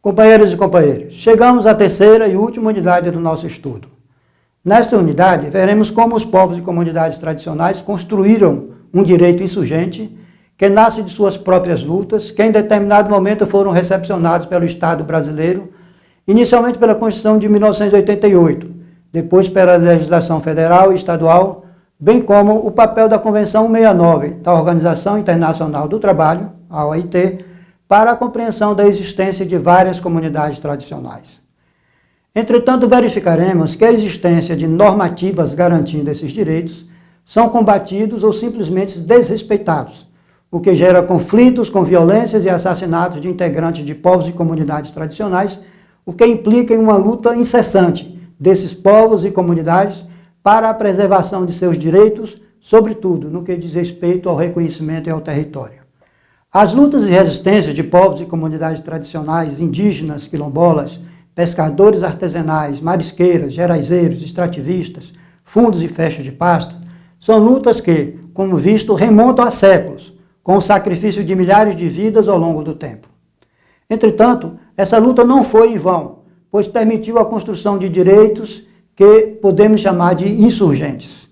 Companheiros e companheiras, chegamos à terceira e última unidade do nosso estudo. Nesta unidade, veremos como os povos e comunidades tradicionais construíram um direito insurgente que nasce de suas próprias lutas, que em determinado momento foram recepcionados pelo Estado brasileiro, inicialmente pela Constituição de 1988, depois pela legislação federal e estadual, bem como o papel da Convenção 169 da Organização Internacional do Trabalho, a OIT, para a compreensão da existência de várias comunidades tradicionais. Entretanto, verificaremos que a existência de normativas garantindo esses direitos são combatidos ou simplesmente desrespeitados, o que gera conflitos com violências e assassinatos de integrantes de povos e comunidades tradicionais, o que implica em uma luta incessante desses povos e comunidades para a preservação de seus direitos, sobretudo no que diz respeito ao reconhecimento e ao território. As lutas e resistências de povos e comunidades tradicionais, indígenas, quilombolas, pescadores artesanais, marisqueiras, geraizeiros, extrativistas, fundos e festas de pasto, são lutas que, como visto, remontam a séculos, com o sacrifício de milhares de vidas ao longo do tempo. Entretanto, essa luta não foi em vão, pois permitiu a construção de direitos que podemos chamar de insurgentes.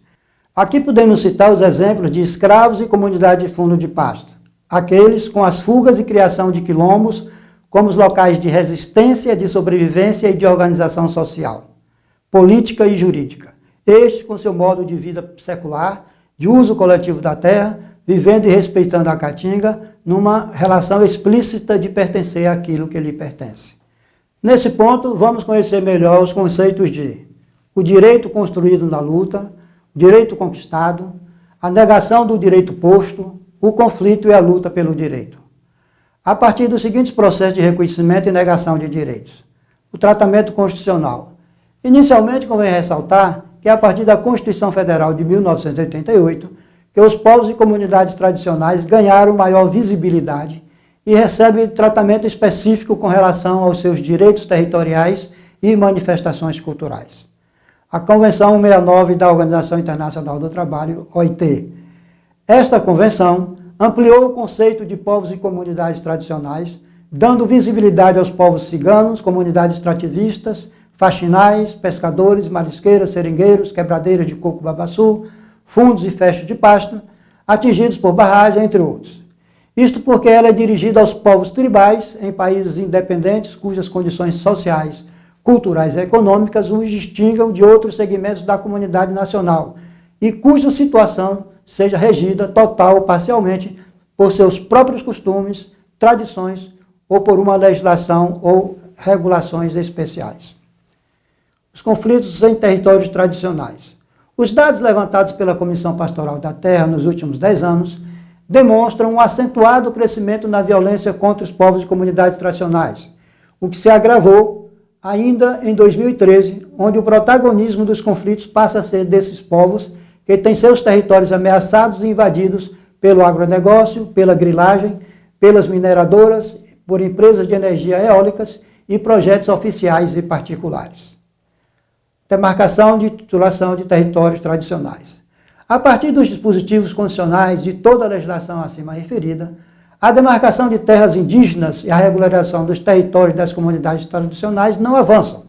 Aqui podemos citar os exemplos de escravos e comunidade de fundo de pasto, aqueles com as fugas e criação de quilombos como os locais de resistência, de sobrevivência e de organização social, política e jurídica. Este com seu modo de vida secular, de uso coletivo da terra, vivendo e respeitando a caatinga, numa relação explícita de pertencer àquilo que lhe pertence. Nesse ponto, vamos conhecer melhor os conceitos de o direito construído na luta, o direito conquistado, a negação do direito posto, o conflito e a luta pelo direito. A partir dos seguintes processos de reconhecimento e negação de direitos. O tratamento constitucional. Inicialmente, convém ressaltar que é a partir da Constituição Federal de 1988 que os povos e comunidades tradicionais ganharam maior visibilidade e recebem tratamento específico com relação aos seus direitos territoriais e manifestações culturais. A Convenção 169 da Organização Internacional do Trabalho, OIT. Esta convenção ampliou o conceito de povos e comunidades tradicionais, dando visibilidade aos povos ciganos, comunidades extrativistas, faxinais, pescadores, marisqueiras, seringueiros, quebradeiras de coco-babaçu, fundos e festas de pasto, atingidos por barragem, entre outros. Isto porque ela é dirigida aos povos tribais em países independentes cujas condições sociais, culturais e econômicas os distingam de outros segmentos da comunidade nacional e cuja situação seja regida total ou parcialmente por seus próprios costumes, tradições ou por uma legislação ou regulações especiais. Os conflitos em territórios tradicionais. Os dados levantados pela Comissão Pastoral da Terra nos últimos 10 anos demonstram um acentuado crescimento na violência contra os povos e comunidades tradicionais, o que se agravou ainda em 2013, onde o protagonismo dos conflitos passa a ser desses povos que têm seus territórios ameaçados e invadidos pelo agronegócio, pela grilagem, pelas mineradoras, por empresas de energia eólicas e projetos oficiais e particulares. Demarcação de titulação de territórios tradicionais. A partir dos dispositivos condicionais de toda a legislação acima referida, a demarcação de terras indígenas e a regularização dos territórios das comunidades tradicionais não avançam,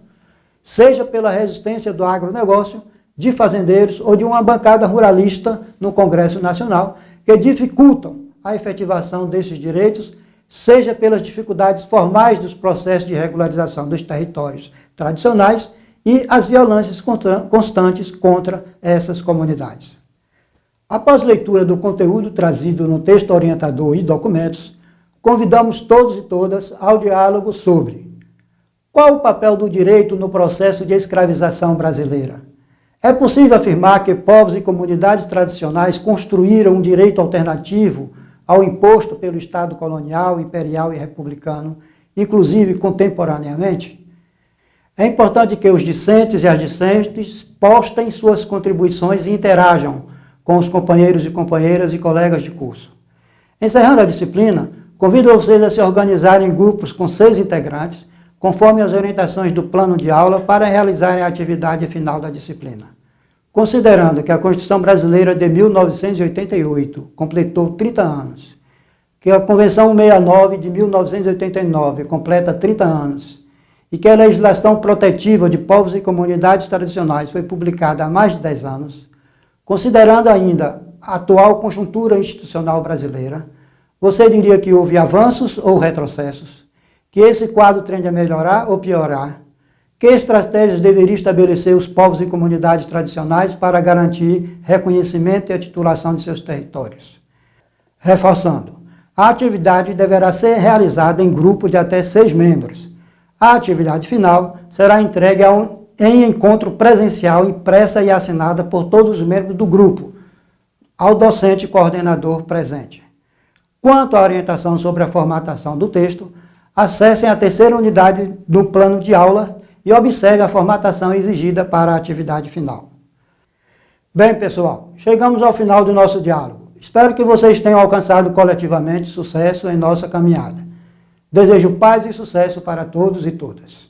seja pela resistência do agronegócio, de fazendeiros ou de uma bancada ruralista no Congresso Nacional, que dificultam a efetivação desses direitos, seja pelas dificuldades formais dos processos de regularização dos territórios tradicionais e as violências constantes contra essas comunidades. Após leitura do conteúdo trazido no texto orientador e documentos, convidamos todos e todas ao diálogo sobre qual o papel do direito no processo de escravização brasileira. É possível afirmar que povos e comunidades tradicionais construíram um direito alternativo ao imposto pelo Estado colonial, imperial e republicano, inclusive contemporaneamente? É importante que os discentes e as discentes postem suas contribuições e interajam com os companheiros e companheiras e colegas de curso. Encerrando a disciplina, convido vocês a se organizarem em grupos com 6 integrantes, conforme as orientações do plano de aula, para realizarem a atividade final da disciplina. Considerando que a Constituição Brasileira de 1988 completou 30 anos, que a Convenção 169 de 1989 completa 30 anos e que a legislação protetiva de povos e comunidades tradicionais foi publicada há mais de 10 anos, considerando ainda a atual conjuntura institucional brasileira, você diria que houve avanços ou retrocessos? Que esse quadro tende a melhorar ou piorar? Que estratégias deveriam estabelecer os povos e comunidades tradicionais para garantir reconhecimento e a titulação de seus territórios? Reforçando, a atividade deverá ser realizada em grupo de até 6 membros. A atividade final será entregue em encontro presencial, impressa e assinada por todos os membros do grupo, ao docente coordenador presente. Quanto à orientação sobre a formatação do texto, acessem a terceira unidade do plano de aula e observe a formatação exigida para a atividade final. Bem, pessoal, chegamos ao final do nosso diálogo. Espero que vocês tenham alcançado coletivamente sucesso em nossa caminhada. Desejo paz e sucesso para todos e todas.